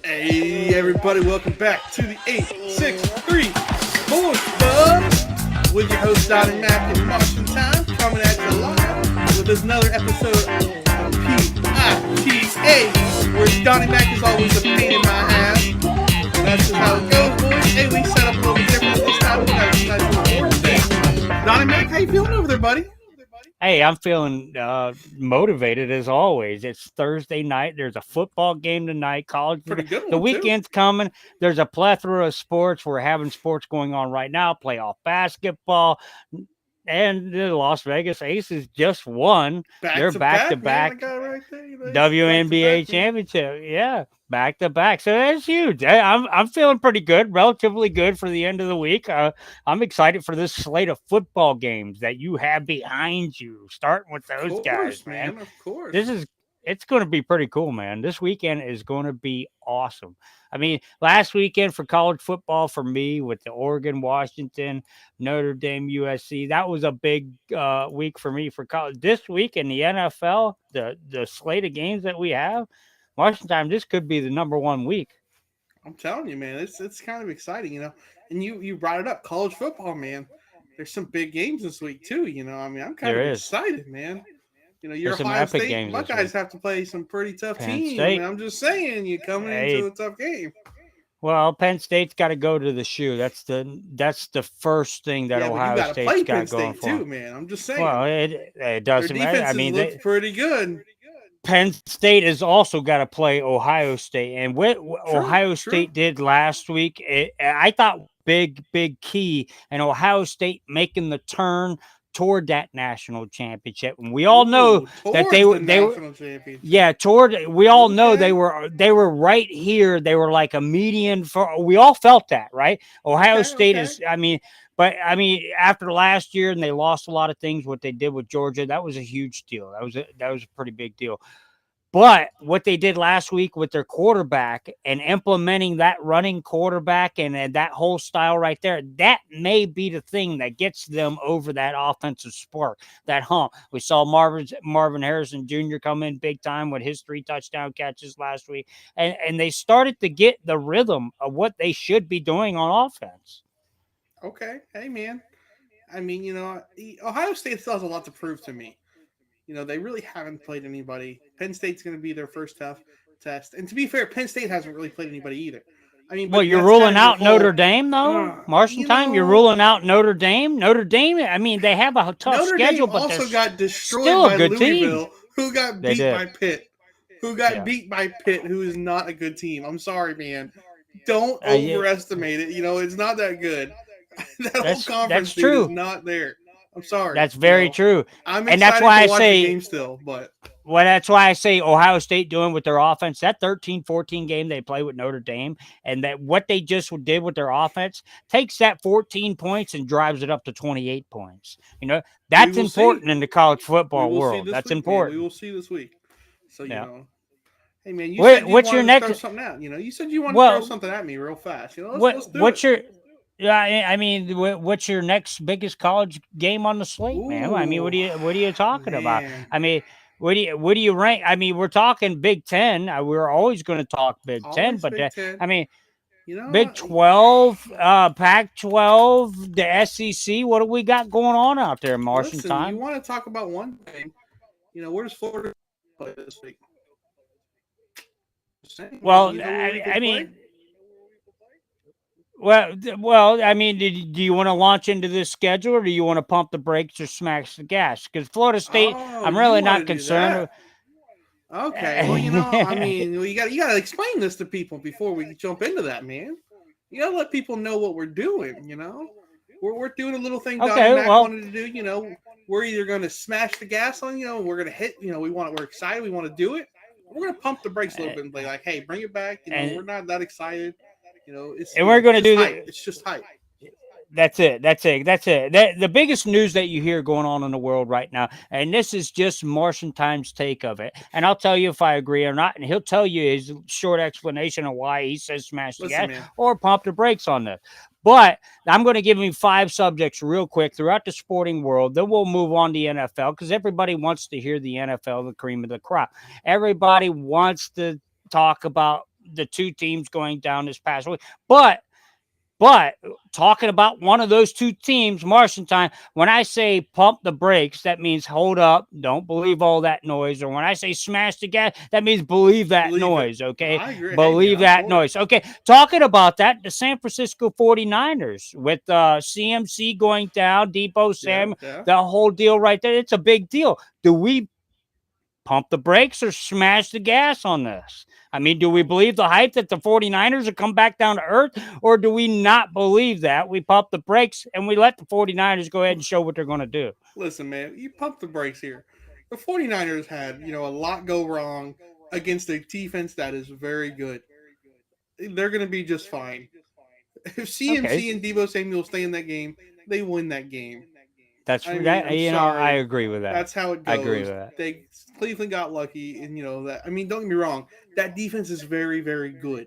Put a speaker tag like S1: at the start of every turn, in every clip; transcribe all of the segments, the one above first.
S1: Hey everybody, welcome back to the 863 Sports Buzz with your host Donnie Mac and Marshentime coming at you live with another episode of PITA where Donnie Mac is always a pain in my ass. And that's just how it goes, boys. Hey, we set up a little bit different this time. We got a nice little sports thing. Donnie Mac, how you feeling over there, buddy?
S2: Hey, I'm feeling motivated as always. It's Thursday night. There's a football game tonight.
S1: Pretty good
S2: The
S1: one too.
S2: weekend's coming. There's a plethora of sports. We're having sports going on right now. Playoff basketball, and the Las Vegas Aces just won.
S1: Back
S2: They're
S1: to
S2: back to
S1: back, man. I
S2: back
S1: got it right there. You know, back to
S2: WNBA
S1: back, man.
S2: championship. Yeah, back to back. So that's huge. I'm feeling pretty good, relatively good for the end of the week. I'm excited for this slate of football games that you have behind you. Starting with
S1: Of
S2: those guys,
S1: course,
S2: man.
S1: man. Of course.
S2: This is it's going to be pretty cool, man. This weekend is going to be awesome. I mean, last weekend for college football for me with the Oregon, Washington, Notre Dame, USC, that was a big week for me for college. This week in the NFL, the slate of games that we have, Marshentime, this could be the number one week.
S1: I'm telling you, man, it's kind of exciting, And you brought it up, college football, man. There's some big games this week too, I mean, I'm kind
S2: There
S1: of
S2: is.
S1: excited, man. You're
S2: There's some
S1: Ohio
S2: epic
S1: State.
S2: games
S1: My
S2: this
S1: guys
S2: week.
S1: have to play some pretty tough
S2: Penn
S1: team. I mean,
S2: State.
S1: I'm just saying, you're coming into
S2: Hey,
S1: a tough game.
S2: well, Penn State's got to go to the shoe. That's the first thing that
S1: Yeah, but you
S2: Ohio
S1: got to
S2: State's
S1: play Penn
S2: got going
S1: State
S2: for 'em.
S1: too, man. I'm just saying.
S2: Well, it
S1: Their
S2: doesn't matter. I
S1: defenses
S2: mean,
S1: looked pretty good.
S2: Penn State has also got to play Ohio State, and what
S1: True,
S2: Ohio
S1: true.
S2: State did last week, I thought big key, and Ohio State making the turn toward that national championship. And we all know
S1: Ooh,
S2: that
S1: towards the
S2: they were
S1: national championship.
S2: yeah, toward we all know
S1: Okay,
S2: they were right here. They were like a median for we all felt that, right? Ohio
S1: okay,
S2: State
S1: okay.
S2: is I mean after last year and they lost a lot of things what they did with Georgia, that was a huge deal. That was a pretty big deal. But what they did last week with their quarterback and implementing that running quarterback and that whole style right there, that may be the thing that gets them over that offensive spark, that hump. We saw Marvin Harrison Jr. come in big time with his 3 touchdown catches last week, and they started to get the rhythm of what they should be doing on offense.
S1: Okay. Hey, man. I mean, Ohio State still has a lot to prove to me. They really haven't played anybody. Penn State's going to be their first tough test. And to be fair, Penn State hasn't really played anybody either. I mean,
S2: Well,
S1: but
S2: you're
S1: that's kind
S2: ruling
S1: of your
S2: out Notre
S1: whole,
S2: Dame, though,
S1: you
S2: Martian time. You're
S1: know,
S2: ruling out Notre Dame. Notre Dame. I mean, they have a tough
S1: Notre
S2: schedule,
S1: Dame
S2: but they're
S1: also got destroyed
S2: still a
S1: by
S2: good team.
S1: Louisville, who got
S2: They
S1: beat
S2: did.
S1: by Pitt. Who got
S2: Yeah.
S1: beat by Pitt, who is not a good team. I'm sorry, man. Don't
S2: Yeah.
S1: overestimate it. It's not that good. That whole
S2: That's
S1: conference, dude, is
S2: true.
S1: not there. I'm sorry.
S2: That's very true.
S1: I'm
S2: And that's
S1: excited
S2: why
S1: to
S2: I
S1: watch the
S2: say
S1: game still, but
S2: that's why I say Ohio State doing with their offense, that 13-14 game they play with Notre Dame, and that what they just did with their offense takes that 14 points and drives it up to 28 points.
S1: we
S2: That's
S1: will see.
S2: important in the college
S1: We
S2: football
S1: will see
S2: world.
S1: this
S2: That's
S1: week, man. We
S2: important.
S1: will see this week. So,
S2: Yeah.
S1: hey, man, you said you
S2: What's your
S1: wanted to throw
S2: next
S1: something out. You said you wanted to throw
S2: well
S1: something at me real fast. Let's do
S2: what's
S1: it.
S2: your yeah, I mean, what's your next biggest college game on the slate, man? I mean,
S1: Ooh,
S2: what are you talking about?
S1: man.
S2: I mean, what do you rank? I mean, we're talking Big Ten. We're always going to talk Big Ten,
S1: Always
S2: but
S1: Big Ten.
S2: I mean,
S1: You know,
S2: Big 12, Pac 12, the SEC. What do we got going on out there, Martian
S1: listen, you
S2: time?
S1: want to talk about one thing. Where does Florida play this week? Just saying,
S2: Well,
S1: you know where we
S2: I
S1: could play?
S2: mean, I mean, do you want to launch into this schedule, or do you want to pump the brakes or smash the gas? Because Florida State,
S1: Oh,
S2: I'm
S1: you
S2: really
S1: want
S2: not
S1: to do
S2: concerned.
S1: that? Okay. Well, I mean, you got to explain this to people before we jump into that, man. You got to let people know what we're doing. We're doing a little thing Donnie
S2: Okay,
S1: Mac
S2: well,
S1: wanted to do. We're either going to smash the gas on. We're going to hit. We're excited. We want to do it. We're going to pump the brakes a little bit and be like, hey, bring it back.
S2: and
S1: We're not that excited. It's
S2: and we're going to
S1: just
S2: do
S1: hype.
S2: the.
S1: It's just hype.
S2: That's it. That's it. That's it. The biggest news that you hear going on in the world right now, and this is just Martian Time's take of it. And I'll tell you if I agree or not. And he'll tell you his short explanation of why he says smash the
S1: Listen,
S2: gas
S1: man.
S2: or pump the brakes on this. But I'm going to give him 5 subjects real quick throughout the sporting world. Then we'll move on to NFL because everybody wants to hear the NFL, the cream of the crop. Everybody wants to talk about the two teams going down this past week. But talking about one of those two teams, Marshentime, when I say pump the brakes, that means hold up, don't believe all that noise. Or when I say smash the gas, that means believe that
S1: Believe it.
S2: noise, okay?
S1: I agree. Hey, man,
S2: Believe
S1: I'm
S2: that
S1: for it.
S2: noise. Okay, talking about that, the San Francisco 49ers with CMC going down, Debo
S1: Yeah,
S2: Samuel,
S1: yeah.
S2: the whole deal right there, it's a big deal. Do we pump the brakes or smash the gas on this? I mean, do we believe the hype that the 49ers will come back down to earth, or do we not believe that? We pump the brakes and we let the 49ers go ahead and show what they're going to do.
S1: Listen, man, you pump the brakes here. The 49ers had, a lot go wrong against a defense that is very good. They're going to be just fine. If
S2: Okay.
S1: CMC and Debo Samuel stay in that game, they win that game.
S2: That's
S1: I mean,
S2: that.
S1: I'm
S2: I
S1: sorry.
S2: agree with that.
S1: That's how it
S2: I agree
S1: goes.
S2: with that.
S1: They Cleveland got lucky, and that. I mean, don't get me wrong. That defense is very, very good.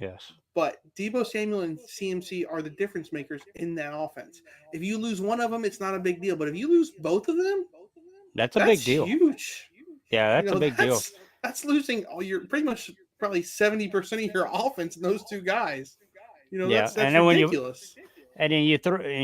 S2: Yes.
S1: But Debo Samuel and CMC are the difference makers in that offense. If you lose one of them, it's not a big deal. But if you lose both of them,
S2: That's a
S1: that's
S2: big deal.
S1: huge.
S2: Yeah,
S1: You
S2: that's a
S1: know,
S2: big deal.
S1: that's losing all your pretty much probably 70% of your offense in those two guys.
S2: Yeah, and
S1: That's
S2: then
S1: ridiculous.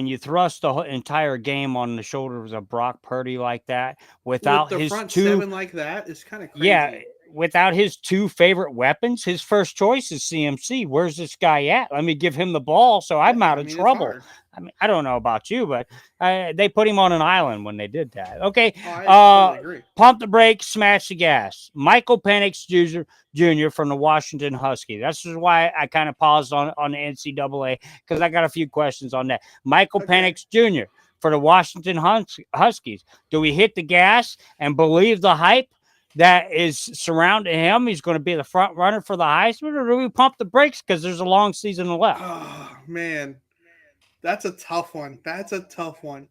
S2: you thrust the entire game on the shoulders of Brock Purdy like that
S1: With
S2: without
S1: the
S2: his
S1: front
S2: two.
S1: seven like that is kind of
S2: Yeah,
S1: crazy.
S2: without his two favorite weapons, his first choice is CMC. Where's this guy at? Let me give him the ball so I'm
S1: Yeah,
S2: out
S1: I
S2: of
S1: mean it's
S2: trouble.
S1: hard.
S2: I mean, I don't know about you, but they put him on an island when they did that. Okay,
S1: Oh, I
S2: uh,
S1: completely agree.
S2: pump the brakes, smash the gas. Michael Penix Jr. from the Washington Huskies. That's just why I kind of paused on the NCAA because I got a few questions on that. Michael
S1: Okay.
S2: Penix Jr. for the Washington Huskies. Do we hit the gas and believe the hype that is surrounding him? He's going to be the front runner for the Heisman, or do we pump the brakes because there's a long season left?
S1: Oh man, that's a tough one. That's a tough one.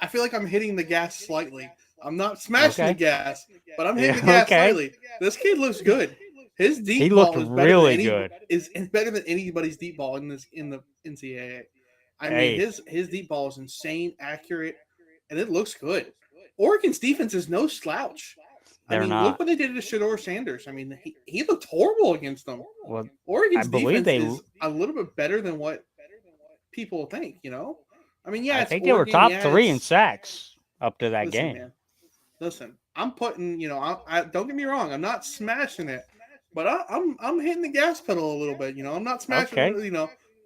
S1: I feel like I'm hitting the gas slightly. I'm not smashing the
S2: Okay.
S1: gas, but I'm hitting
S2: Yeah.
S1: the gas
S2: Okay.
S1: slightly. This kid looks good. His
S2: He
S1: deep
S2: looked
S1: ball
S2: really good.
S1: is better than anybody's deep ball in the NCAA. I mean,
S2: Hey,
S1: his deep ball is insane, accurate, and it looks good. Oregon's defense is no slouch. I
S2: they're
S1: mean, look
S2: not.
S1: what they did to Shador Sanders. I mean, he looked horrible against them.
S2: Well, I
S1: Oregon's
S2: believe
S1: defense
S2: they.
S1: is a little bit better than what people think. I mean, yeah,
S2: I
S1: it's
S2: think they were
S1: Oregon.
S2: top
S1: Yeah,
S2: three in
S1: it's
S2: sacks up to that
S1: listen,
S2: game.
S1: man. Listen, I'm putting. I don't get me wrong. I'm not smashing it, but I'm hitting the gas pedal a little bit. I'm not smashing.
S2: Okay,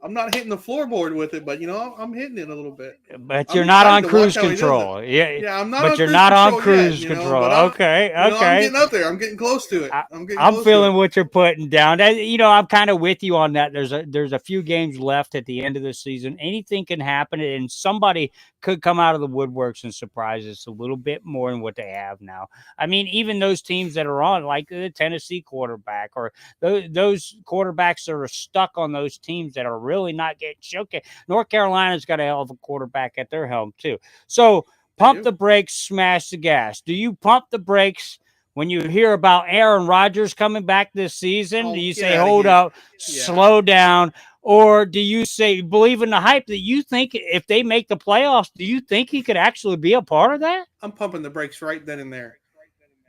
S1: I'm not hitting the floorboard with it, but I'm hitting it a little bit.
S2: but
S1: I'm
S2: you're not
S1: excited
S2: on
S1: to watch
S2: cruise
S1: how he does it.
S2: control. Yeah,
S1: Yeah, I'm not
S2: but
S1: on
S2: you're
S1: cruise
S2: not on
S1: control yet,
S2: cruise control.
S1: but
S2: Okay,
S1: I'm
S2: okay.
S1: getting up there. I'm getting close to it.
S2: I,
S1: I'm getting
S2: I'm
S1: close to it.
S2: feeling what you're putting down. I'm kind of with you on that. There's a few games left at the end of the season. Anything can happen, and somebody could come out of the woodworks and surprise us a little bit more than what they have now. I mean, even those teams that are on, like the Tennessee quarterback, or those quarterbacks that are stuck on those teams that are really not getting showcased. North Carolina's got a hell of a quarterback at their helm too. So
S1: They
S2: pump
S1: do.
S2: the brakes, smash the gas. Do you pump the brakes when you hear about Aaron Rodgers coming back this season? Do
S1: Oh,
S2: you
S1: get
S2: say,
S1: out of
S2: hold
S1: here.
S2: up,
S1: Yeah,
S2: slow down? Or do you say, believe in the hype that you think if they make the playoffs, do you think he could actually be a part of that?
S1: I'm pumping the brakes right then and there.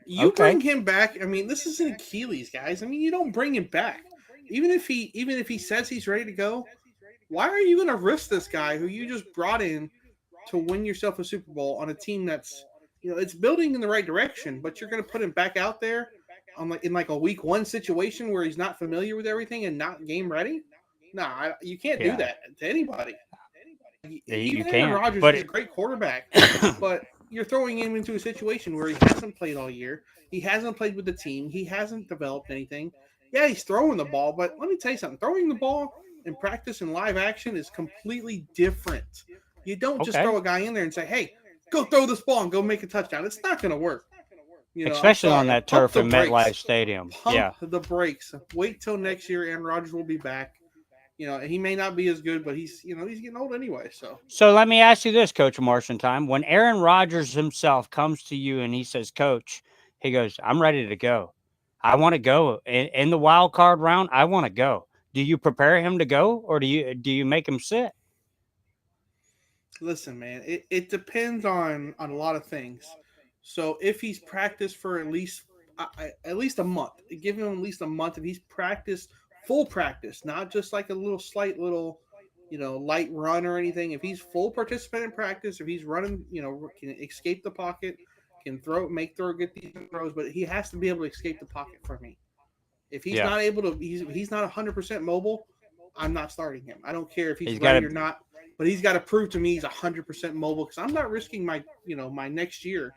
S1: You
S2: Okay.
S1: bring him back. I mean, this is an Achilles, guys. I mean, you don't bring him back. Even if he says he's ready to go, why are you going to risk this guy who you just brought in to win yourself a Super Bowl on a team that's it's building in the right direction, but you're going to put him back out there on in like a week one situation where he's not familiar with everything and not game ready? Nah, you can't do
S2: Yeah,
S1: that to anybody.
S2: you
S1: Even Aaron
S2: can't.
S1: Rodgers,
S2: But
S1: he's a great quarterback, but you're throwing him into a situation where he hasn't played all year. He hasn't played with the team. He hasn't developed anything. Yeah, he's throwing the ball, but let me tell you something. Throwing the ball in practice and live action is completely different. You don't just
S2: okay.
S1: throw a guy in there and say, "Hey, go throw this ball and go make a touchdown." It's not going to work. I'm
S2: Especially on
S1: sorry.
S2: that
S1: Pump
S2: turf
S1: the
S2: in MetLife
S1: brakes.
S2: Stadium.
S1: Pump
S2: Yeah.
S1: the brakes. Wait till next year. Aaron Rodgers will be back. He may not be as good, but he's getting old anyway. So
S2: So let me ask you this, Coach Marshentime. When Aaron Rodgers himself comes to you and he says, Coach, he goes, I'm ready to go. I want to go. In the wild card round, I want to go. Do you prepare him to go, or do you make him sit?
S1: listen, man, it depends on a lot of things. So if he's practiced for at least at least a month. Give him at least a month if he's practiced full practice, not just like a little slight little, light run or anything. If he's full participant in practice, if he's running, can escape the pocket, can get these throws, but he has to be able to escape the pocket for me. If he's
S2: Yeah.
S1: not able to, he's not 100% mobile. I'm not starting him. I don't care if he's
S2: He's got
S1: ready
S2: to
S1: or not, but he's got to prove to me he's 100% mobile because I'm not risking my next year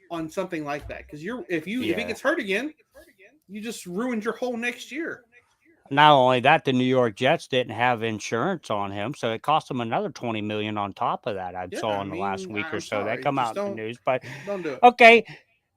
S1: on something like that. Because if he
S2: yeah.
S1: gets hurt again, you just ruined your whole next year.
S2: Not only that, the New York Jets didn't have insurance on him, so it cost them another 20 million on top of that. I
S1: Yeah,
S2: saw
S1: I
S2: in the last
S1: mean,
S2: week or
S1: I'm
S2: so that
S1: sorry,
S2: come
S1: just
S2: out in the news. But
S1: don't do it.
S2: okay,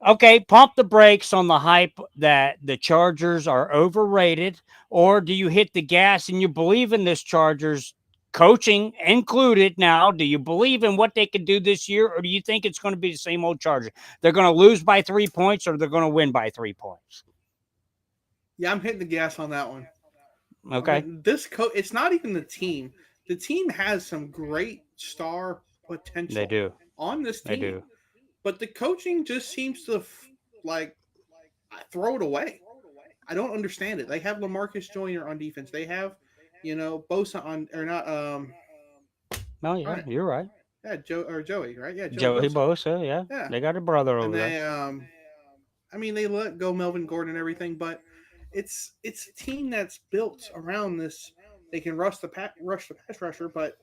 S2: okay, pump the brakes on the hype that the Chargers are overrated, or do you hit the gas and you believe in this Chargers coaching included? Now, do you believe in what they can do this year, or do you think it's going to be the same old Chargers? They're going to lose by 3 points, or they're going to win by 3 points.
S1: Yeah, I'm hitting the gas on that one. I
S2: Okay,
S1: mean, it's not even the team. The team has some great star
S2: they
S1: potential
S2: do.
S1: on this
S2: They
S1: team,
S2: do.
S1: but the coaching just seems to like throw it away. I don't understand it. They have Lamarcus Joyner on defense. They have, Bosa on or not.
S2: Oh yeah,
S1: Right.
S2: you're right.
S1: Yeah, Joey, right? Yeah, Joey
S2: Joey
S1: Bosa.
S2: Bosa, yeah,
S1: Yeah,
S2: they got a brother
S1: and
S2: over there.
S1: I mean, they let go Melvin Gordon and everything, but it's a team that's built around this. They can rush the pass rusher, but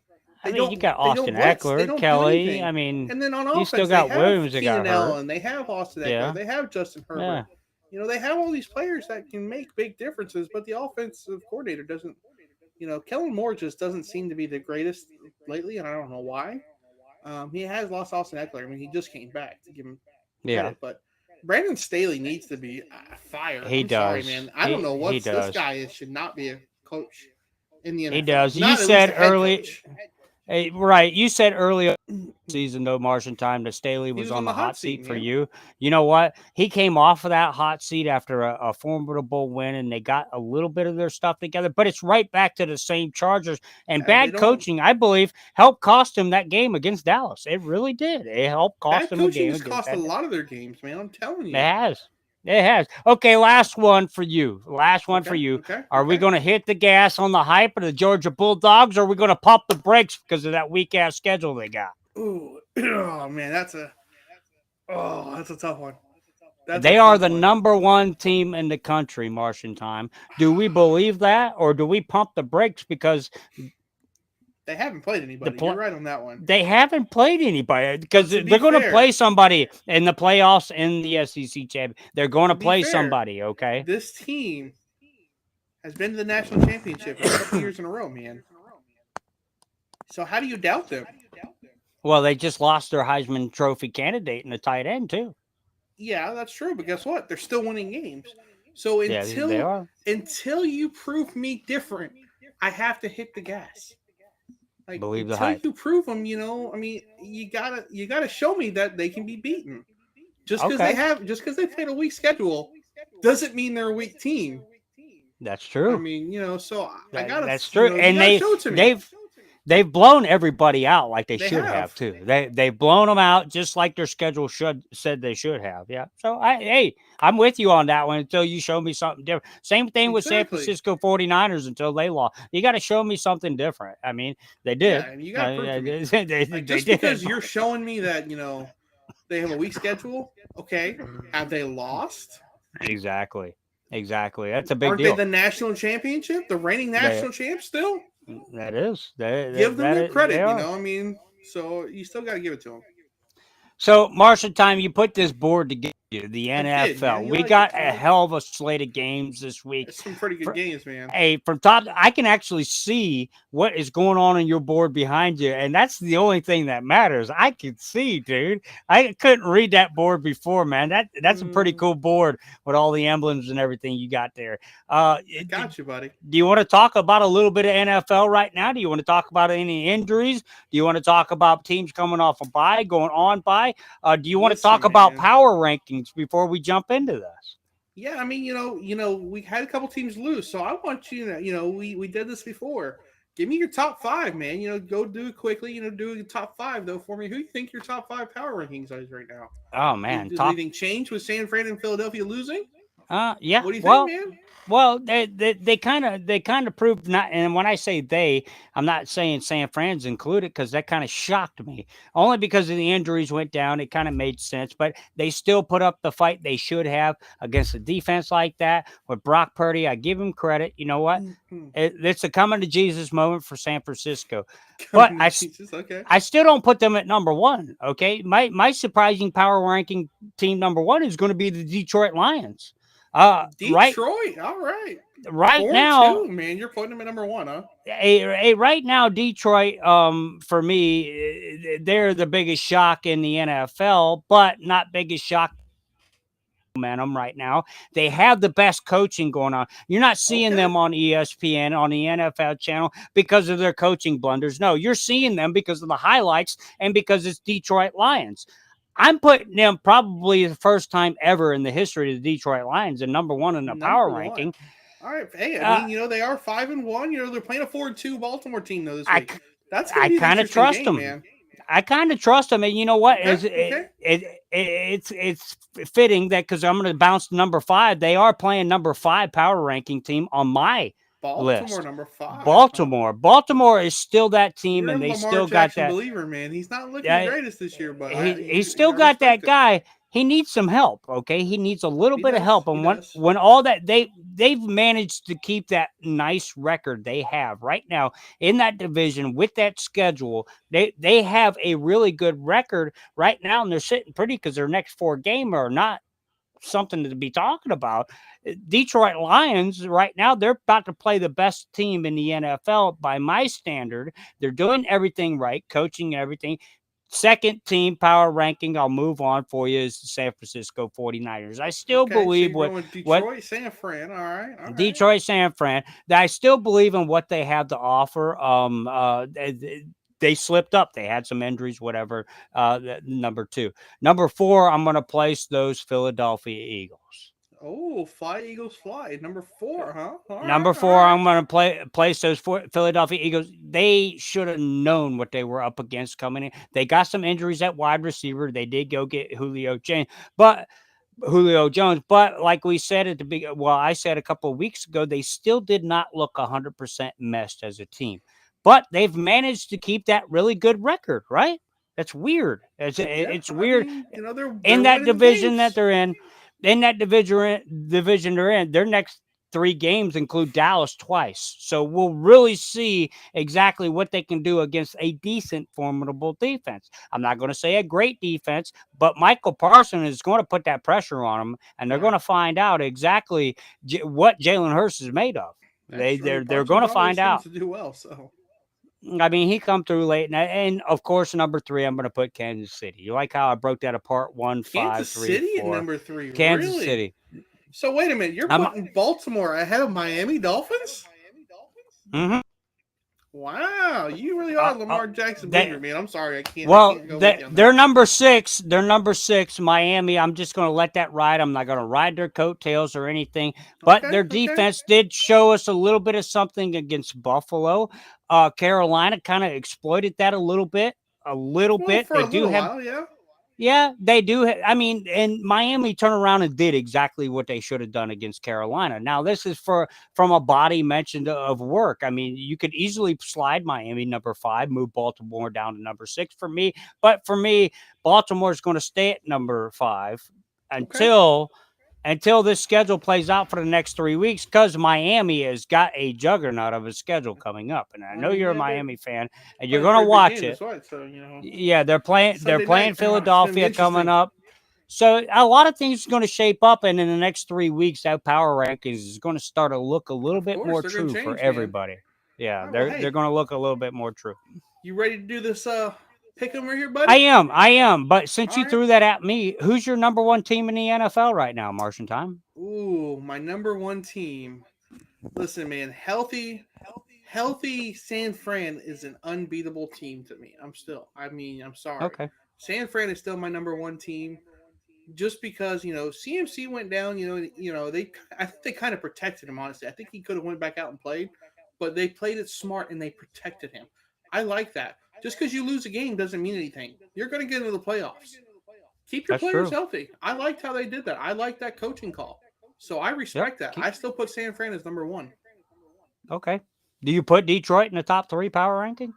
S2: I mean, you got
S1: they don't
S2: Austin
S1: blitz. They
S2: Eckler,
S1: don't do
S2: Kelly. I
S1: anything.
S2: mean,
S1: And then on
S2: you still
S1: offense, they
S2: got
S1: have
S2: Williams that got
S1: Keenan
S2: hurt.
S1: Allen, they have Austin Eckler,
S2: Yeah,
S1: they have Justin
S2: yeah.
S1: Herbert. They have all these players that can make big differences, but the offensive coordinator doesn't. Kellen Moore just doesn't seem to be the greatest lately, and I don't know why. He has lost Austin Eckler. I mean, he just came back to give him
S2: Yeah,
S1: credit, but Brandon Staley needs to be fired.
S2: he
S1: I'm sorry,
S2: does.
S1: man. I don't know
S2: He
S1: what's this
S2: does.
S1: guy should not be a coach in the
S2: He
S1: NFL.
S2: does. You
S1: Not at least a
S2: said
S1: head
S2: early,
S1: coach.
S2: right? You said earlier season though, Marshentime, that Staley
S1: He
S2: was
S1: was
S2: on
S1: on
S2: the
S1: the hot
S2: hot
S1: seat,
S2: seat for
S1: man.
S2: you. You know what? He came off of that hot seat after a formidable win, and they got a little bit of their stuff together. But it's right back to the same Chargers, and
S1: Yeah, they
S2: bad
S1: don't.
S2: coaching, I believe, helped cost him that game against Dallas. It really did. It helped cost
S1: Bad
S2: him a
S1: coaching
S2: game
S1: has
S2: against
S1: cost a
S2: that.
S1: lot of their games, man. I'm telling
S2: It
S1: you.
S2: has. It has. Okay, last one for you. Last one for
S1: Okay,
S2: you.
S1: okay,
S2: Are we
S1: okay.
S2: going to hit the gas on the hype of the Georgia Bulldogs, or are we going to pump the brakes because of that weak ass schedule they got?
S1: Ooh, oh man, that's a tough one. That's a
S2: They are
S1: tough
S2: the
S1: one.
S2: number one team in the country, Marshentime. Do we believe that, or do we pump the brakes because
S1: They haven't played
S2: the
S1: anybody. You're
S2: play?
S1: right on that one.
S2: They haven't played anybody
S1: But
S2: because they're going to play somebody in the playoffs in the SEC champion. They're going to
S1: to be
S2: play
S1: fair,
S2: somebody, okay?
S1: this team has been to the national championship a couple years in a row, man. So how do you doubt them?
S2: Well, they just lost their Heisman Trophy candidate in the tight end too.
S1: Yeah, that's true. But guess what? They're still winning games. So
S2: Yeah, they are.
S1: until you prove me different, I have to hit the gas. Like
S2: Believe the
S1: until
S2: hype.
S1: you prove them, I mean, you gotta show me that they can be beaten.
S2: Okay,
S1: Just because they played a weak schedule, doesn't mean they're a weak team.
S2: that's
S1: I
S2: true.
S1: mean, so I gotta,
S2: That's true.
S1: you
S2: And
S1: gotta show it to me.
S2: they've blown everybody out like they
S1: They
S2: should have
S1: have.
S2: too. They've blown them out just like their schedule said they should have. Yeah. So I'm with you on that one until you show me something different. Same thing with San
S1: Exactly.
S2: Francisco 49ers until they lost. You got to show me something different. I mean, they
S1: Yeah,
S2: did.
S1: and you gotta prove to me.
S2: They
S1: Like just
S2: did.
S1: because you're showing me that they have a weak schedule, okay? Have they lost?
S2: Exactly. Exactly. That's a big
S1: Aren't they
S2: deal.
S1: the national championship, the reigning
S2: They
S1: national champ still?
S2: that is.
S1: Give them their
S2: They
S1: credit,
S2: are.
S1: I mean, so you still got to give it to them.
S2: So, Marshentime, you put this board together, the
S1: I did, man.
S2: NFL.
S1: You
S2: We
S1: like it,
S2: got a
S1: Tony.
S2: hell of a slate of games this week.
S1: It's some pretty good games, man.
S2: Hey, from top, I can actually see what is going on your board behind you, and that's the only thing that matters. I can see, dude. I couldn't read that board before, man. That's a pretty cool board with all the emblems and everything you got there.
S1: I got you, buddy.
S2: Do you want to talk about a little bit of NFL right now? Do you want to talk about any injuries? Do you want to talk about teams coming off a bye, going on bye? Do you want to talk about power rankings before we jump into this?
S1: Yeah, I mean, we had a couple teams lose, so I want you to, we did this before. Give me your top five, man. Go do it quickly. Do your top five though for me. Who do you think your top five power rankings is right now?
S2: Oh
S1: Does,
S2: man,
S1: does
S2: top.
S1: anything change with San Fran and Philadelphia losing?
S2: Yeah.
S1: What do you think,
S2: Well,
S1: man?
S2: they kind of proved not. And when I say they, I'm not saying San Fran's included because that kind of shocked me. Only because of the injuries went down, it kind of made sense. But they still put up the fight they should have against a defense like that with Brock Purdy. I give him credit. You know what?
S1: Mm-hmm.
S2: It's a coming to Jesus moment for San Francisco. But
S1: Coming to Jesus. Okay.
S2: I still don't put them at number one. Okay, my surprising power ranking team number one is going to be the Detroit Lions. Right
S1: Detroit. All right.
S2: right
S1: 4-2,
S2: now,
S1: man. You're putting them at number one, huh?
S2: right now Detroit, for me, they're the biggest shock in the NFL, but not biggest shock momentum right now. They have the best coaching going on. You're not seeing
S1: Okay.
S2: them on ESPN on the NFL channel because of their coaching blunders. No, you're seeing them because of the highlights and because it's Detroit Lions. I'm putting them probably the first time ever in the history of the Detroit Lions and number one in the power
S1: Number one.
S2: ranking.
S1: All right. Hey, I
S2: Uh,
S1: mean, they are 5-1. They're playing a 4-2 Baltimore team though this
S2: I,
S1: week. That's going to
S2: I
S1: be an
S2: kind of
S1: interesting
S2: trust
S1: game,
S2: them.
S1: man.
S2: I kind of trust them, and you know what?
S1: Okay. Okay.
S2: It's fitting that because I'm going to bounce to number five. They are playing number five power ranking team on my
S1: Baltimore
S2: list.
S1: number five, huh?
S2: Baltimore is still that team,
S1: You're a
S2: and they
S1: Lamar
S2: still got
S1: Jackson
S2: that.
S1: believer, man. He's not looking the
S2: Uh,
S1: greatest this year, but
S2: he's
S1: I
S2: still got that
S1: respect it.
S2: guy. He needs some help. Okay, he needs a little
S1: He
S2: bit of
S1: does.
S2: help.
S1: He
S2: And when
S1: does.
S2: when all that they've managed to keep that nice record they have right now in that division with that schedule, they have a really good record right now, and they're sitting pretty because their next four game are not something to be talking about. Detroit Lions right now, they're about to play the best team in the NFL by my standard. They're doing everything right, coaching everything. Second team power ranking, I'll move on for you, is the San Francisco 49ers. I still
S1: Okay, so
S2: believe
S1: you're going with
S2: what
S1: Detroit, San Fran. All right. All right.
S2: Detroit San Fran, that I still believe in what they have to offer. They slipped up. They had some injuries, whatever. Number two. Number four, I'm going to place those Philadelphia Eagles.
S1: Oh, fly Eagles fly. Number four, huh? All right.
S2: Number
S1: All
S2: four,
S1: right.
S2: I'm going to place those Philadelphia Eagles. They should have known what they were up against coming in. They got some injuries at wide receiver. They did go get Julio Jones, but like we said at the beginning, well, I said a couple of weeks ago, they still did not look 100% meshed as a team, but they've managed to keep that really good record, right? That's weird.
S1: Yeah.
S2: It's
S1: I
S2: weird
S1: mean, they're
S2: in that
S1: winning
S2: division that
S1: games.
S2: they're in that division they're in. Their next three games include Dallas twice, so we'll really see exactly what they can do against a decent, formidable defense. I'm not going to say a great defense, but Michael Parsons is going to put that pressure on them, and they're going
S1: Yeah,
S2: to find out exactly what Jalen Hurts is made of.
S1: that's true. I mean,
S2: They're going
S1: Parsons
S2: to
S1: always
S2: find
S1: seems
S2: out.
S1: to do well. So
S2: I mean, he come through late, and of course, number three, I'm going to put Kansas City. You like how I broke that apart? One, five,
S1: Kansas
S2: three,
S1: City at
S2: four.
S1: number three,
S2: Kansas
S1: really?
S2: City.
S1: So wait a minute, you're
S2: I'm.
S1: putting Baltimore ahead of Miami Dolphins?
S2: Mhm.
S1: Wow, you really are a Lamar Jackson
S2: They
S1: believer, man. I'm sorry, I
S2: well,
S1: can't go with you on
S2: they're
S1: that.
S2: number six. They're number six. Miami. I'm just going to let that ride. I'm not going to ride their coattails or anything. But
S1: Okay,
S2: their
S1: okay.
S2: defense did show us a little bit of something against Buffalo. Carolina kind of exploited that a little bit. A little
S1: Well,
S2: bit.
S1: for
S2: They
S1: a
S2: do
S1: little
S2: have.
S1: while, yeah.
S2: Yeah, they do. I mean, and Miami turned around and did exactly what they should have done against Carolina. Now, this is from a body mentioned of work. I mean, you could easily slide Miami number five, move Baltimore down to number six for me. But for me, Baltimore is going to stay at number five
S1: Okay.
S2: until this schedule plays out for the next 3 weeks because Miami has got a juggernaut of a schedule coming up. And I
S1: I
S2: know
S1: mean,
S2: you're a
S1: yeah, they're
S2: Miami fan and you're
S1: playing a
S2: going to
S1: pretty big
S2: watch
S1: game.
S2: it.
S1: That's right. So
S2: Yeah, they're
S1: Sunday
S2: playing
S1: night. It's gonna be
S2: Philadelphia coming
S1: interesting.
S2: up. So a lot of things are going to shape up, and in the next 3 weeks, that power rankings is going to start to look a little
S1: Of
S2: bit
S1: course,
S2: more
S1: they're gonna
S2: true for
S1: change, man.
S2: everybody. Yeah,
S1: All right. Well,
S2: they're
S1: hey,
S2: going to look a little bit more true.
S1: you ready to do this? Pick 'em right here, buddy.
S2: I am. But since
S1: All
S2: you
S1: right.
S2: threw that at me, who's your number one team in the NFL right now, Marshentime?
S1: Ooh, my number one team. Listen, man, healthy San Fran is an unbeatable team to me. I'm sorry.
S2: Okay.
S1: San Fran is still my number one team just because, CMC went down, I think they kind of protected him, honestly. I think he could have went back out and played, but they played it smart and they protected him. I like that. Just because you lose a game doesn't mean anything. You're going to get into the playoffs. Keep your
S2: That's
S1: players
S2: true.
S1: healthy. I liked how they did that. I like that coaching call. So I
S2: Yep.
S1: respect that. I still put San Fran as number one.
S2: Okay. Do you put Detroit in the top 3 power ranking?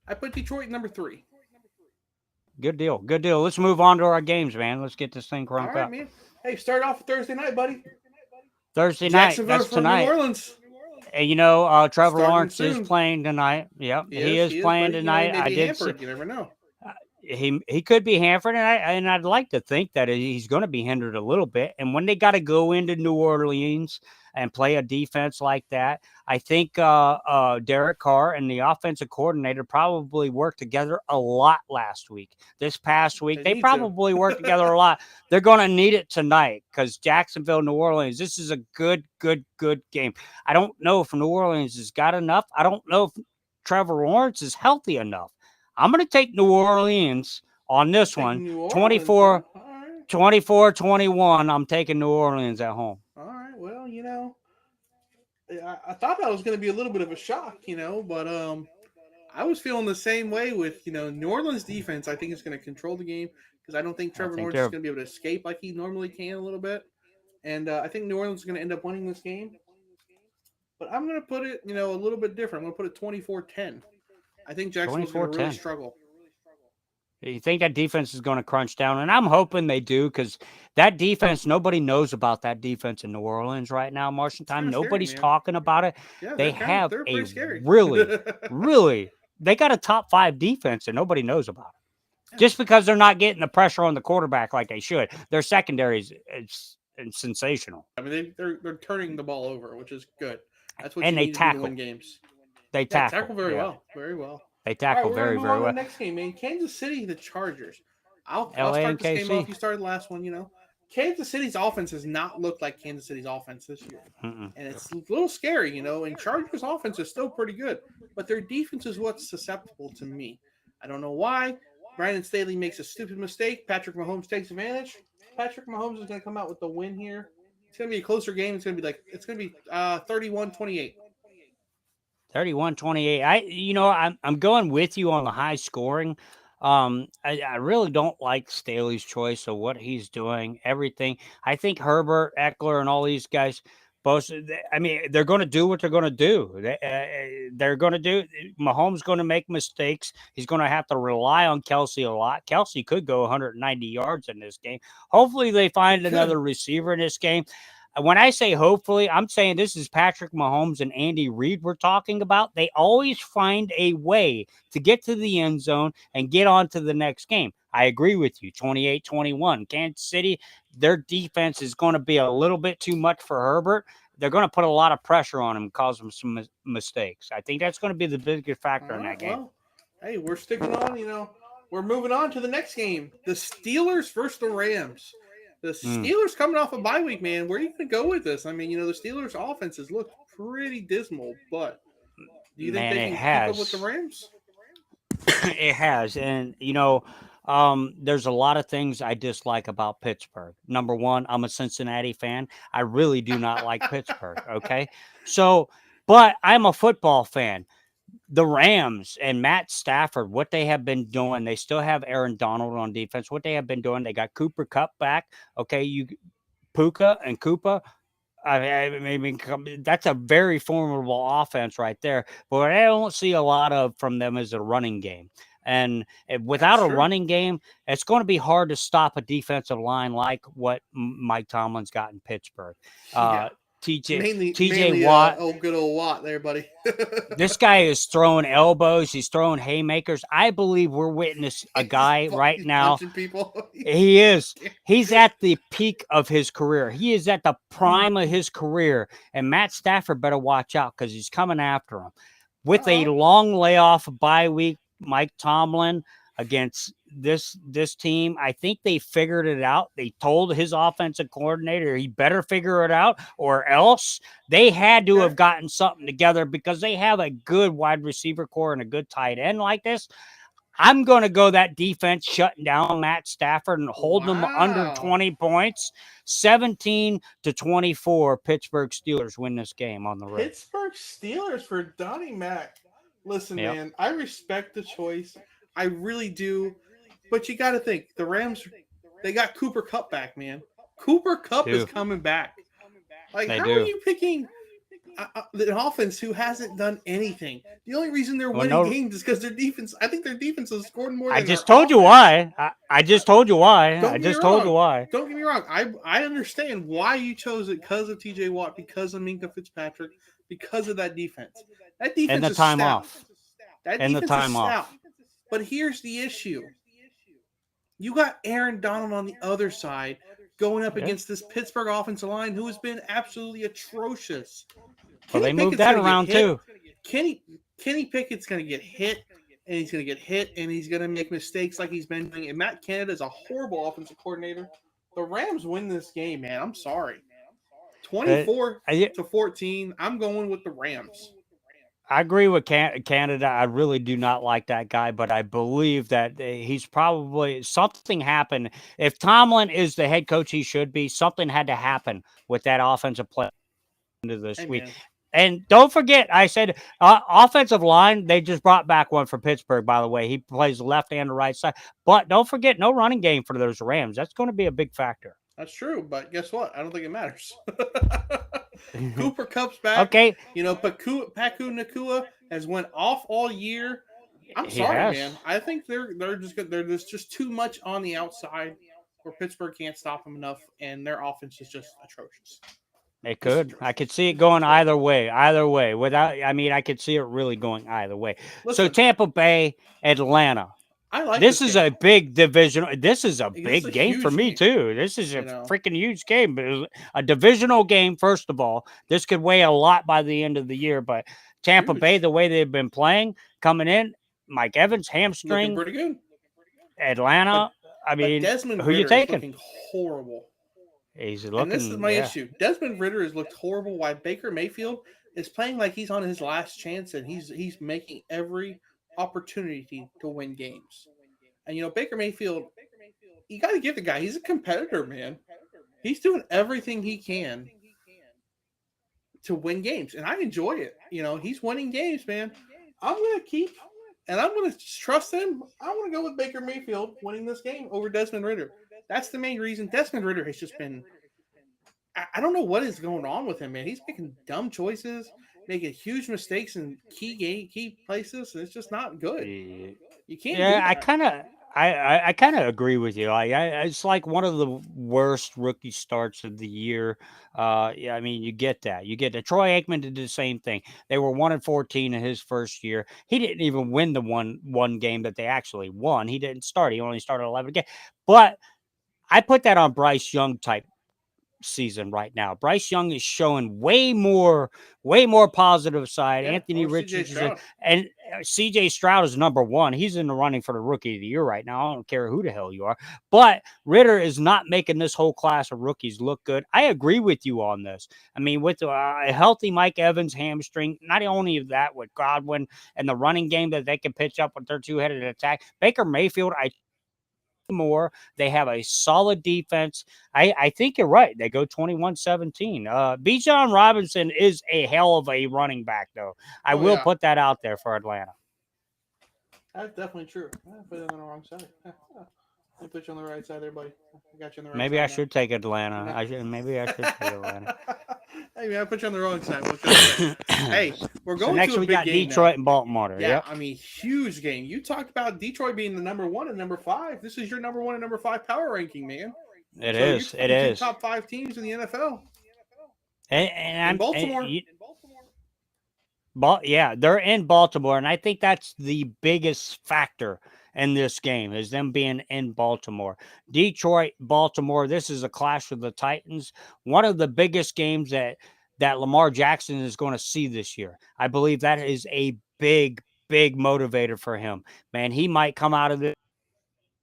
S1: I put Detroit number 3.
S2: Good deal. Good deal. Let's move on to our games, man. Let's get this thing
S1: All
S2: crunked
S1: right,
S2: up.
S1: man. Hey, start off Thursday night, buddy.
S2: Thursday night.
S1: Jacksonville
S2: That's
S1: from New
S2: tonight.
S1: Orleans.
S2: And Trevor
S1: Starting
S2: Lawrence is
S1: soon.
S2: playing tonight. Yep, he is
S1: He is,
S2: playing
S1: but he
S2: tonight.
S1: may
S2: I
S1: be
S2: did see,
S1: hampered. You never know.
S2: he could be hampered, and I'd like to think that he's going to be hindered a little bit. And when they got to go into New Orleans and play a defense like that, I think Derek Carr and the offensive coordinator probably worked together a lot last week. This past week, they probably worked together a lot. They're going to need it tonight because Jacksonville, New Orleans, this is a good game. I don't know if New Orleans has got enough. I don't know if Trevor Lawrence is healthy enough. I'm going to take New Orleans on this one. 24-21. I'm taking New Orleans at home.
S1: All right. Well, I thought that was going to be a little bit of a shock, but I was feeling the same way with, New Orleans defense. I think is going to control the game because I don't think Trevor Lawrence is going to be able to escape like he normally can a little bit. And I think New Orleans is going to end up winning this game. But I'm going to put it, a little bit different. I'm going to put it 24-10. I think Jacksonville's going to really struggle.
S2: You think that defense is going to crunch down? And I'm hoping they do because that defense, nobody knows about that defense in New Orleans right now, Marshentime. Nobody's talking about it.
S1: Yeah,
S2: they have
S1: they're
S2: a
S1: scary.
S2: really, they got a top 5 defense and nobody knows about it. Just because they're not getting the pressure on the quarterback like they should. Their secondary is sensational.
S1: I mean, they're turning the ball over, which is good. That's what
S2: and
S1: you need to do to win games.
S2: They tackle
S1: very well. Very well.
S2: They tackle very well.
S1: The next game, man. Kansas City, the Chargers. I'll start this game off. You started the last one, Kansas City's offense has not looked like Kansas City's offense this year. And it's a little scary, and Chargers' offense is still pretty good. But their defense is what's susceptible to me. I don't know why. Brandon Staley makes a stupid mistake. Patrick Mahomes takes advantage. Patrick Mahomes is going to come out with the win here. It's going to be a closer game. It's going to be 31-28.
S2: 31-28. I'm going with you on the high scoring. I really don't like Staley's choice of what he's doing, everything. I think Herbert, Eckler, and all these guys, they're going to do what they're going to do. They're going to do. Mahomes going to make mistakes. He's going to have to rely on Kelsey a lot. Kelsey could go 190 yards in this game. Hopefully, they find another receiver in this game. When I say hopefully, I'm saying this is Patrick Mahomes and Andy Reid we're talking about. They always find a way to get to the end zone and get on to the next game. I agree with you, 28-21. Kansas City, their defense is going to be a little bit too much for Herbert. They're going to put a lot of pressure on him, cause him some mistakes. I think that's going to be the biggest factor in that game.
S1: Well, hey, we're sticking on, we're moving on to the next game. The Steelers versus the Rams. The Steelers coming off a bye week, man. Where are you going to go with this? I mean, the Steelers' offenses look pretty dismal, but do you think they can keep up with the Rams?
S2: It has. And, there's a lot of things I dislike about Pittsburgh. Number one, I'm a Cincinnati fan. I really do not like Pittsburgh, okay? So, but I'm a football fan. The Rams and Matt Stafford, what they have been doing, they still have Aaron Donald on defense. What they have been doing, they got Cooper Kupp back. Okay, Puka and Koopa. That's a very formidable offense right there. But what I don't see a lot of from them is a running game. And without a running game, it's going to be hard to stop a defensive line like what Mike Tomlin's got in Pittsburgh. TJ Watt.
S1: Good old Watt there, buddy.
S2: This guy is throwing elbows. He's throwing haymakers. I believe we're witnessing a guy right now. He is. He's at the peak of his career. He is at the prime of his career. And Matt Stafford better watch out because he's coming after him. With a long layoff bye week, Mike Tomlin against this team, I think they figured it out. They told his offensive coordinator he better figure it out or else. They had to have gotten something together because they have a good wide receiver core and a good tight end like this. I'm going to go that defense shutting down Matt Stafford and holding them under
S1: Wow.
S2: 20 points. 17-24, Pittsburgh Steelers win this game on the road.
S1: Pittsburgh Steelers for Donnie Mac. Listen,
S2: Yep.
S1: man, I respect the choice. I really do. But you got to think the Rams, they got Cooper Cup back, man. Cooper Cup is
S2: Do.
S1: coming back. Like,
S2: They
S1: how are
S2: do.
S1: you picking an offense who hasn't done anything? The only reason they're
S2: Well,
S1: winning
S2: no,
S1: games is because their defense. I think their defense has scored more
S2: I
S1: than their
S2: just told you
S1: offense.
S2: why. I just told you why.
S1: Don't
S2: I
S1: get me
S2: just told you
S1: wrong.
S2: why.
S1: Don't get me wrong. I understand why you chose it because of T.J. Watt, because of Minka Fitzpatrick, because of that defense. That
S2: And
S1: defense
S2: the
S1: is
S2: time
S1: stout.
S2: off.
S1: That
S2: And the
S1: defense is
S2: time
S1: stout.
S2: off.
S1: But here's the issue. You got Aaron Donald on the other side going up
S2: Yeah.
S1: against this Pittsburgh offensive line who has been absolutely atrocious.
S2: Well,
S1: Kenny
S2: they moved
S1: Pickett's
S2: that
S1: going to get
S2: around
S1: hit.
S2: too.
S1: Kenny Pickett's going to get hit, and he's going to get hit, and he's going to make mistakes like he's been doing. And Matt Canada is a horrible offensive coordinator. The Rams win this game, man. I'm sorry. 24
S2: I
S1: to 14. I'm going with the Rams.
S2: agree with Canada. I really do not like that guy, but I believe that he's probably something happened. If Tomlin is the head coach he should be, something had to happen with that offensive play into this
S1: Hey,
S2: week.
S1: man.
S2: And don't forget, I said offensive line. They just brought back one for Pittsburgh, by the way. He plays left and the right side. But don't forget, no running game for those Rams. That's going to be a big factor.
S1: That's true, but guess what? I don't think it matters. Cooper Cup's back.
S2: Okay,
S1: You know, Paku Nakua has went off all year. I'm
S2: he
S1: sorry,
S2: has.
S1: man. I think there's just too much on the outside where Pittsburgh can't stop them enough, and their offense is just atrocious.
S2: It
S1: Just
S2: could. I could
S1: atrocious.
S2: see it going either way. Either way. Without, I mean, I could see it really going either way. So
S1: Listen,
S2: Tampa Bay, Atlanta.
S1: I like
S2: This
S1: this
S2: is
S1: game.
S2: a big division. This is a
S1: This is a
S2: big game for
S1: huge
S2: me
S1: game.
S2: too. This is a
S1: You know,
S2: freaking huge game. But a divisional game, first of all. This could weigh a lot by the end of the year. But Tampa Bay,
S1: huge.
S2: the way they've been playing, coming in, Mike Evans
S1: Looking
S2: hamstring.
S1: pretty good.
S2: Atlanta. I
S1: But
S2: mean,
S1: Desmond
S2: who you
S1: Ritter is
S2: taking?
S1: looking horrible.
S2: He's
S1: And this is
S2: looking.
S1: my
S2: Yeah.
S1: issue. Desmond Ritter has looked horrible. While Baker Mayfield is playing like he's on his last chance, and he's making every opportunity to win games. And you know, Baker Mayfield, you got to give the guy. He's a competitor, man. He's doing everything he can to win games, and I enjoy it. You know, he's winning games, man. I'm gonna keep, and I'm gonna trust him. I want to go with Baker Mayfield winning this game over Desmond Ritter. That's the main reason. Desmond Ritter has just been. I don't know what is going on with him, man. He's making dumb choices, making huge mistakes in key places, and it's just not good.
S2: Yeah.
S1: You can't do
S2: Yeah,
S1: that.
S2: I kind of agree with you. It's like one of the worst rookie starts of the year. Yeah, I mean, you get that. You get that. Troy Aikman did the same thing. They were 1-14 in his first year. He didn't even win the one game that they actually won. He didn't start. He only started 11 games. But I put that on Bryce Young type season right now. Bryce Young is showing way more positive side.
S1: Yeah,
S2: Anthony
S1: or CJ
S2: Richards
S1: Stroud.
S2: and CJ Stroud is number one. He's in the running for the rookie of the year right now. I don't care who the hell you are. But Ritter is not making this whole class of rookies look good. I agree with you on this. I mean, with a healthy Mike Evans hamstring, not only that, with Godwin and the running game that they can pitch up with their two-headed attack. Baker Mayfield, more. They have a solid defense. I think you're right. They go 21-17. Bijan Robinson is a hell of a running back, though. I
S1: Oh
S2: will
S1: yeah,
S2: put that out there for Atlanta.
S1: that's definitely true. I put it on the wrong side. I put you on the right side there, buddy. I got you on the right
S2: Maybe
S1: side
S2: I
S1: now.
S2: should take Atlanta.
S1: No.
S2: Maybe I should take Atlanta.
S1: Hey man, I put you on the wrong side. What can I say? Hey, we're
S2: So
S1: going
S2: next
S1: to a
S2: we
S1: big
S2: got
S1: game
S2: Detroit
S1: now.
S2: and Baltimore.
S1: Yeah,
S2: Yep.
S1: I mean, huge game. You talked about Detroit being the number 1 and number 5. This is your number 1 and number 5 power ranking, man.
S2: It
S1: So
S2: is.
S1: you're
S2: It
S1: talking two
S2: is.
S1: top 5 teams in the NFL.
S2: And
S1: In Baltimore.
S2: yeah, they're in Baltimore, and I think that's the biggest factor in this game is them being in Baltimore. Detroit, Baltimore. This is a clash with the Titans. One of the biggest games that Lamar Jackson is going to see this year. I believe that is a big motivator for him. Man, he might come out of this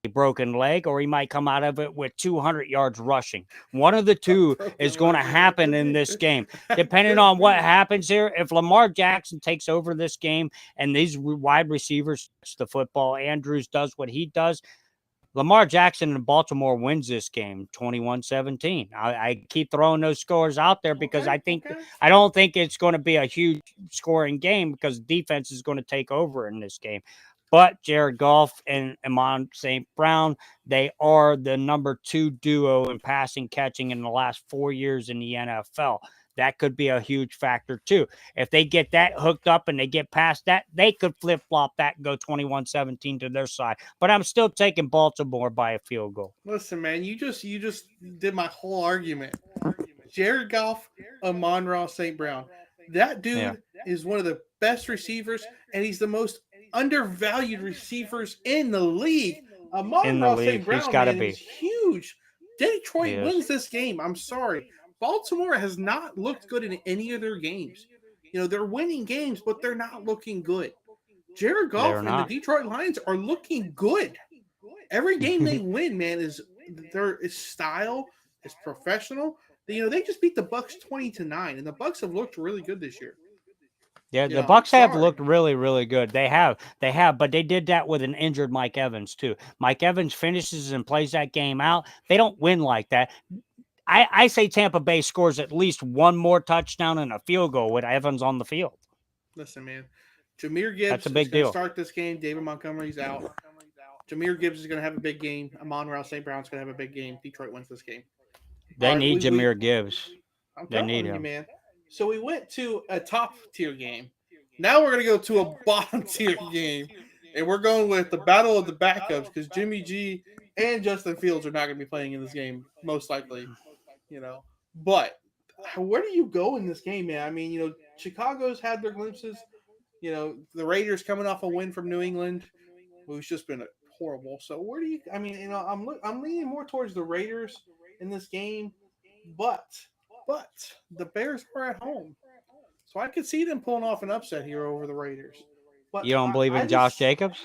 S2: broken leg, or he might come out of it with 200 yards rushing. One of the two is going to happen in this game. Depending on what happens here, if Lamar Jackson takes over this game and these wide receivers touch the football, Andrews does what he does, Lamar Jackson in Baltimore wins this game 21-17. I keep throwing those scores out there because I don't think it's going to be a huge scoring game because defense is going to take over in this game. But Jared Goff and Amon St. Brown, they are the number 2 duo in passing catching in the last 4 years in the NFL. That could be a huge factor too. If they get that hooked up and they get past that, they could flip-flop that and go 21-17 to their side. But I'm still taking Baltimore by a field goal.
S1: Listen, man, you just did my whole argument. Jared Goff, Amon St. Brown. That dude is one of the best receivers, and he's the most undervalued receivers in the league. Amon St. Brown, man, is huge. Detroit wins this game. I'm sorry. Baltimore has not looked good in any of their games. You know, they're winning games, but they're not looking good. Jared Goff and the Detroit Lions are looking good. Every game they win, man, is style, is professional. You know, they just beat the Bucs 20-9, and the Bucs have looked really good this year.
S2: Yeah, the Bucs have looked really, really good. They have, but they did that with an injured Mike Evans too. Mike Evans finishes and plays that game out. They don't win like that. I say Tampa Bay scores at least one more touchdown and a field goal with Evans on the field.
S1: Listen, man, Jahmyr Gibbs
S2: That's a big
S1: is going
S2: deal.
S1: to start this game. David Montgomery's out. Jahmyr Gibbs is going to have a big game. Amon St. Brown's going to have a big game. Detroit wins this game.
S2: They need Jahmyr Gibbs.
S1: They need him, man. So we went to a top tier game. Now we're going to go to a bottom tier game, and we're going with the battle of the backups because Jimmy G and Justin Fields are not going to be playing in this game, most likely. You know, but where do you go in this game, man? I mean, you know, Chicago's had their glimpses. You know, the Raiders coming off a win from New England, who's just been horrible. So where do you? I mean, you know, I'm leaning more towards the Raiders in this game, but the Bears are at home, so I could see them pulling off an upset here over the Raiders. But
S2: you don't believe in Josh Jacobs?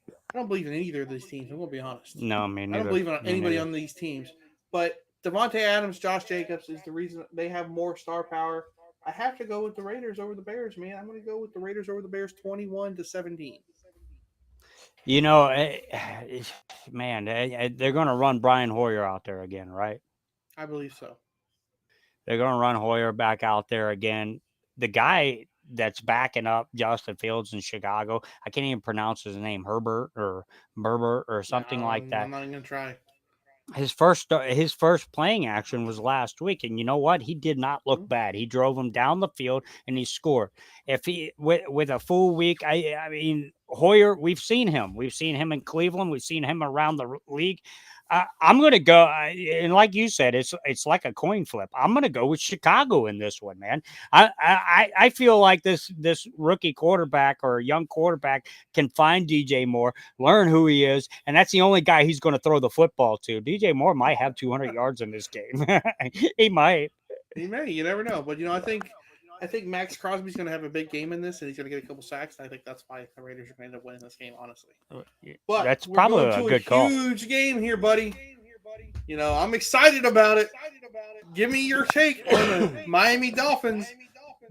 S1: I don't believe in either of these teams. I'm gonna be honest.
S2: No, me neither.
S1: I don't believe in anybody on these teams, but Devontae Adams, Josh Jacobs is the reason they have more star power. I have to go with the Raiders over the Bears, man. I'm going to go with the Raiders over the Bears 21-17.
S2: You know, man, they're going to run Brian Hoyer out there again, right?
S1: I believe so.
S2: They're going to run Hoyer back out there again. The guy that's backing up Justin Fields in Chicago, I can't even pronounce his name, Herbert or Berber or something like that.
S1: I'm not even going to try.
S2: His first playing action was last week, and you know what? He did not look bad. He drove him down the field and he scored. If he with a full week, I mean Hoyer, we've seen him in Cleveland, we've seen him around the league. I'm going to go, and like you said, it's like a coin flip. I'm going to go with Chicago in this one, man. I feel like this rookie quarterback or young quarterback can find DJ Moore, learn who he is, and that's the only guy he's going to throw the football to. DJ Moore might have 200 yards in this game. He might.
S1: He may. You never know. But, you know, I think Max Crosby's going to have a big game in this, and he's going to get a couple sacks. And I think that's why the Raiders are going to end up winning this game, honestly. But
S2: that's probably a good call.
S1: Huge game here, buddy. You know, I'm excited about it. Give me your take on the Miami Dolphins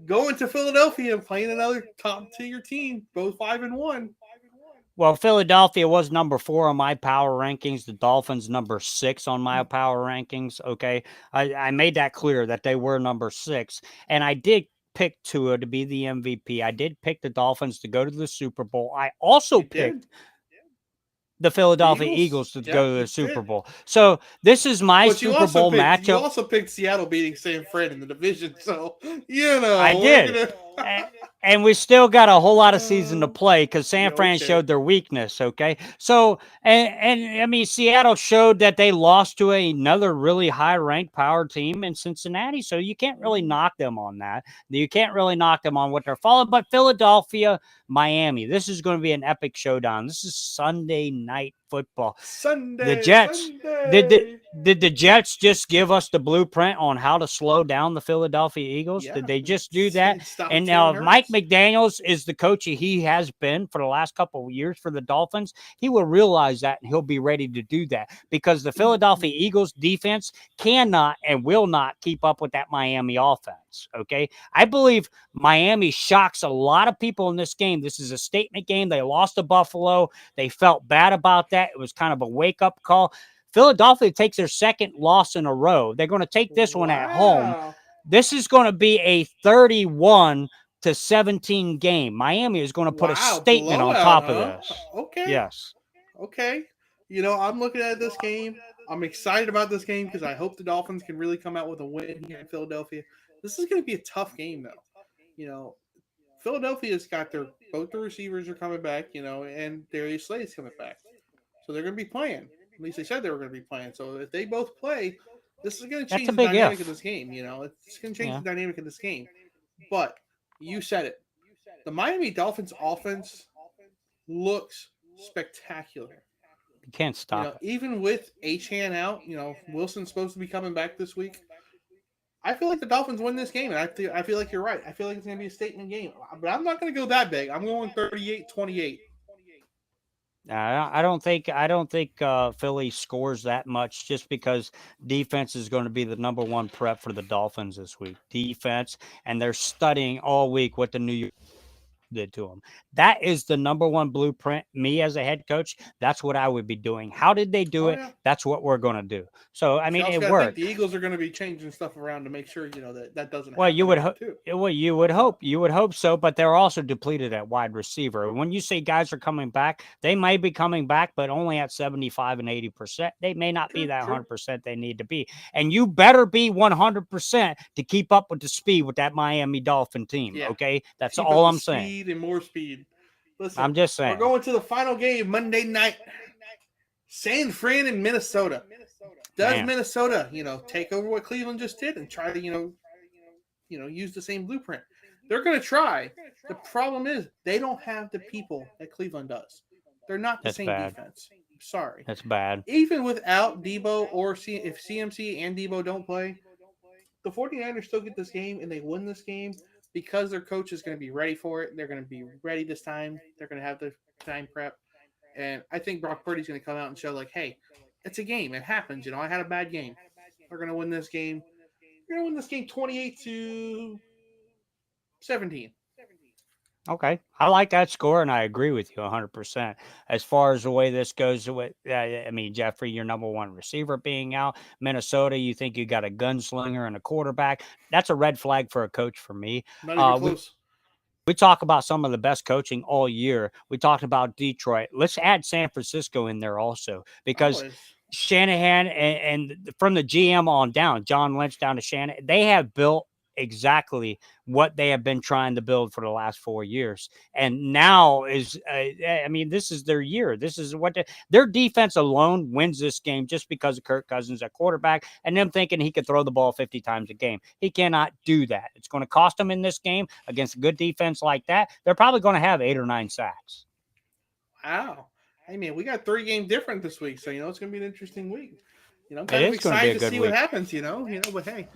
S1: going to Philadelphia and playing another top-tier team, both 5-1.
S2: Well, Philadelphia was number 4 on my power rankings. The Dolphins number 6 on my power rankings. Okay, I made that clear that they were number 6, and I did pick Tua to be the MVP. I did pick the Dolphins to go to the Super Bowl. I also picked the Philadelphia Eagles to go to the Super Bowl. So this is my Super Bowl matchup.
S1: You also picked Seattle beating San Fran in the division. So, you know.
S2: I did. And we still got a whole lot of season to play because San Fran showed their weakness, okay? So, and I mean, Seattle showed that they lost to another really high-ranked power team in Cincinnati, so you can't really knock them on that. You can't really knock them on what they're following. But Philadelphia, Miami, this is going to be an epic showdown. This is Sunday night football.
S1: The
S2: Jets,
S1: Sunday.
S2: Did the Jets just give us the blueprint on how to slow down the Philadelphia Eagles?
S1: Yeah,
S2: Did they just do that?
S1: stop
S2: And now,
S1: Jalen
S2: if Mike
S1: Hurts.
S2: McDaniels is the coach he has been for the last couple of years for the Dolphins, he will realize that and he'll be ready to do that because the Philadelphia Eagles defense cannot and will not keep up with that Miami offense. Okay. I believe Miami shocks a lot of people in this game. This is a statement game. They lost to Buffalo. They felt bad about that. It was kind of a wake up call. Philadelphia takes their second loss in a row. They're going to take this one at home.
S1: Wow.
S2: This is going to be a 31-17 game. Miami is going to put a
S1: Wow,
S2: statement on
S1: blowout,
S2: top of
S1: huh?
S2: this.
S1: Okay.
S2: Yes.
S1: Okay. I'm looking at this game. I'm excited about this game because I hope the Dolphins can really come out with a win here in Philadelphia. This is going to be a tough game, though. Philadelphia's got both the receivers are coming back, and Darius Slay's coming back. So they're going to be playing. At least they said they were going to be playing. So if they both play, this is going to change
S2: That's a
S1: the
S2: big
S1: dynamic
S2: if.
S1: of this game. It's going to change
S2: Yeah.
S1: the dynamic of this game. But you said it. The Miami Dolphins offense looks spectacular.
S2: You can't stop it.
S1: Even with H-Han out, Wilson's supposed to be coming back this week. I feel like the Dolphins win this game, and I feel like you're right. I feel like it's going to be a statement game. But I'm not going to go that big. I'm going 38-28.
S2: I don't think Philly scores that much just because defense is going to be the number one prep for the Dolphins this week. Defense, and they're studying all week what the New York did to them. That is the number one blueprint. Me as a head coach, that's what I would be doing. How did they do it?
S1: Yeah.
S2: That's what we're going to do. So I mean, it
S1: I
S2: worked.
S1: think the Eagles are going to be changing stuff around to make sure that doesn't.
S2: Well, you would
S1: too.
S2: Well, you would hope so, but they're also depleted at wide receiver. When you say guys are coming back, they may be coming back, but only at 75 and 80%. They may not be that 100% they need to be, and you better be 100% to keep up with the speed with that Miami Dolphin team.
S1: Yeah.
S2: Okay, that's
S1: Keep
S2: all
S1: up
S2: I'm
S1: the
S2: saying.
S1: Speed and more speed. Listen,
S2: I'm just saying.
S1: We're going to the final game Monday night. San Fran and Minnesota. Does Minnesota, take over what Cleveland just did and try to, use the same blueprint? They're going to try. The problem is they don't have the people that Cleveland does. They're not the same defense. I'm sorry.
S2: That's bad.
S1: Even without Debo or if CMC and Debo don't play, the 49ers still get this game and they win this game because their coach is going to be ready for it. They're going to be ready this time. They're going to have the time prep. And I think Brock Purdy's going to come out and show, hey, it's a game. It happens. I had a bad game. We're going to win this game. We're going to win this game 28-17.
S2: Okay. I like that score, and I agree with you 100%. As far as the way this goes, with Jeffrey, your number one receiver being out. Minnesota, you think you got a gunslinger and a quarterback. That's a red flag for a coach for me.
S1: Not even close.
S2: We talk about some of the best coaching all year. We talked about Detroit. Let's add San Francisco in there also because Shanahan and from the GM on down, John Lynch down to Shanahan, they have built exactly what they have been trying to build for the last 4 years. And now is, this is their year. This is what their defense alone wins this game just because of Kirk Cousins at quarterback and them thinking he could throw the ball 50 times a game. He cannot do that. It's going to cost them in this game against a good defense like that. They're probably going to have 8 or 9 sacks.
S1: Wow. Hey, man, we got 3 games different this week. So, it's going to be an interesting week. I'm kind of excited to see what happens, but hey.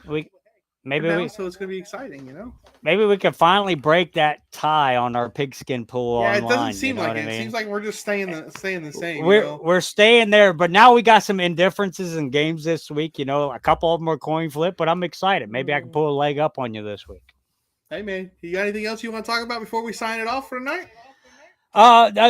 S1: So it's going to be exciting,
S2: Maybe we can finally break that tie on our pigskin pool online.
S1: Yeah, it doesn't seem like it. It seems like we're just staying the same.
S2: We're staying there, but now we got some indifferences in games this week. A couple of them are coin flip, but I'm excited. Maybe I can pull a leg up on you this week.
S1: Hey, man, you got anything else you want to talk about before we sign it off for tonight?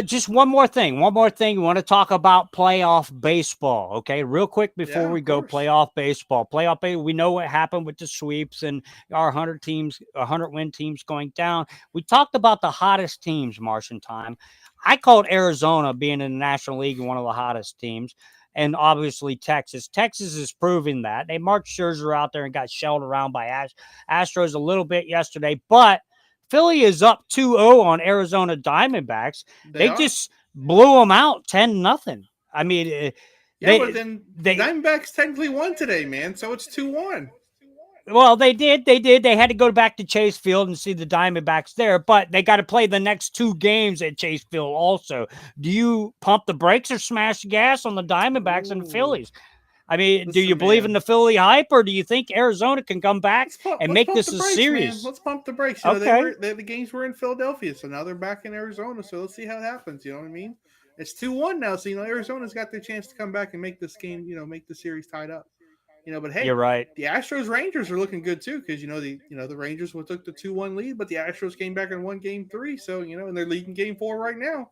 S2: Just one more thing. You want to talk about playoff baseball, okay? Real quick before we go, playoff baseball. We know what happened with the sweeps and our 100-win teams going down. We talked about the hottest teams, Marshentime. I called Arizona being in the National League one of the hottest teams. And obviously Texas. Texas is proving that. They marched Scherzer out there and got shelled around by Astros a little bit yesterday, but Philly is up 2-0 on Arizona Diamondbacks. They just blew them out 10-0. I mean,
S1: but then the Diamondbacks technically won today, man. So it's 2-1.
S2: Well, they did. They had to go back to Chase Field and see the Diamondbacks there, but they got to play the next 2 games at Chase Field also. Do you pump the brakes or smash the gas on the Diamondbacks and the Phillies? I mean, do
S1: Listen,
S2: you believe
S1: man.
S2: in the Philly hype, or do you think Arizona can come back and make
S1: pump
S2: this
S1: the
S2: a
S1: brakes,
S2: series?
S1: man. Let's pump the brakes.
S2: Okay.
S1: The games were in Philadelphia, so now they're back in Arizona. So let's see how it happens. You know what I mean? It's 2-1 now, so Arizona's got their chance to come back and make this game. Make the series tied up. But hey,
S2: You're right.
S1: the Astros Rangers are looking good too because the Rangers took the 2-1 lead, but the Astros came back and won Game 3. So and they're leading Game 4 right now.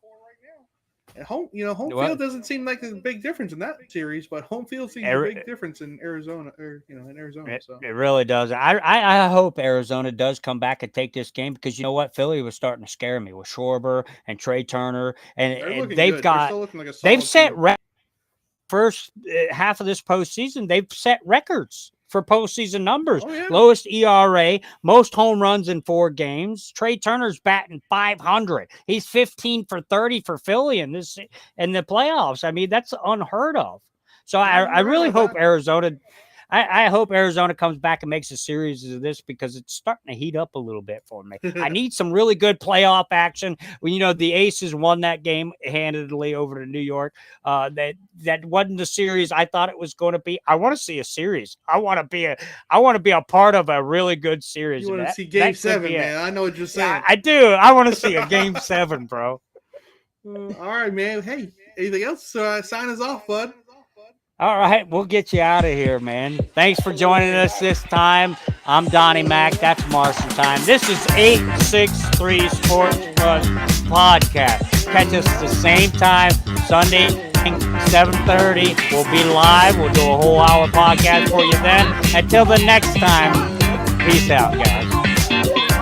S1: At home field doesn't seem like a big difference in that series, but home field seems a big difference in Arizona, in Arizona. So
S2: it really does. I hope Arizona does come back and take this game because you know what, Philly was starting to scare me with Schwarber and Trey Turner, and they've
S1: good.
S2: got
S1: Like
S2: they've set first half of this postseason. They've set records for postseason numbers.
S1: Oh, yeah.
S2: Lowest ERA, most home runs in 4 games. Trey Turner's batting .500. He's 15 for 30 for Philly in the playoffs. I mean, that's unheard of. So I really hope Arizona. I hope Arizona comes back and makes a series of this because it's starting to heat up a little bit for me. I need some really good playoff action. The Aces won that game handedly over to New York. That wasn't the series I thought it was going to be. I want to see a series. I want to be a part of a really good series.
S1: You want to see Game 7, man? I know what you're saying.
S2: I do. I want to see a Game 7, bro.
S1: All right, man. Hey, anything else? Sign us off, bud.
S2: All right, we'll get you out of here, man. Thanks for joining us this time. I'm Donnie Mac. That's Marshentime. This is 863 Sports Plus Podcast. Catch us at the same time, Sunday, 7:30. We'll be live. We'll do a whole hour podcast for you then. Until the next time, peace out, guys.